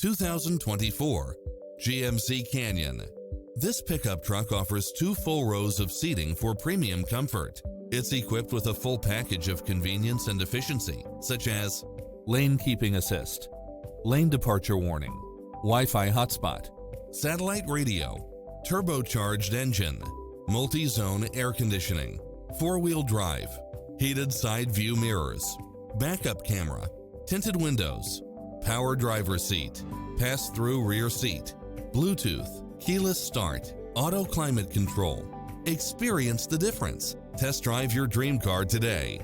2024 GMC Canyon. This pickup truck offers 2 full rows of seating for premium comfort. It's equipped with a full package of convenience and efficiency, such as lane keeping assist, lane departure warning, Wi-Fi hotspot, satellite radio, turbocharged engine, multi-zone air conditioning, 4-wheel drive, heated side view mirrors, backup camera, tinted windows, power driver seat, pass-through rear seat, Bluetooth, keyless start, auto climate control. Experience the difference. Test drive your dream car today.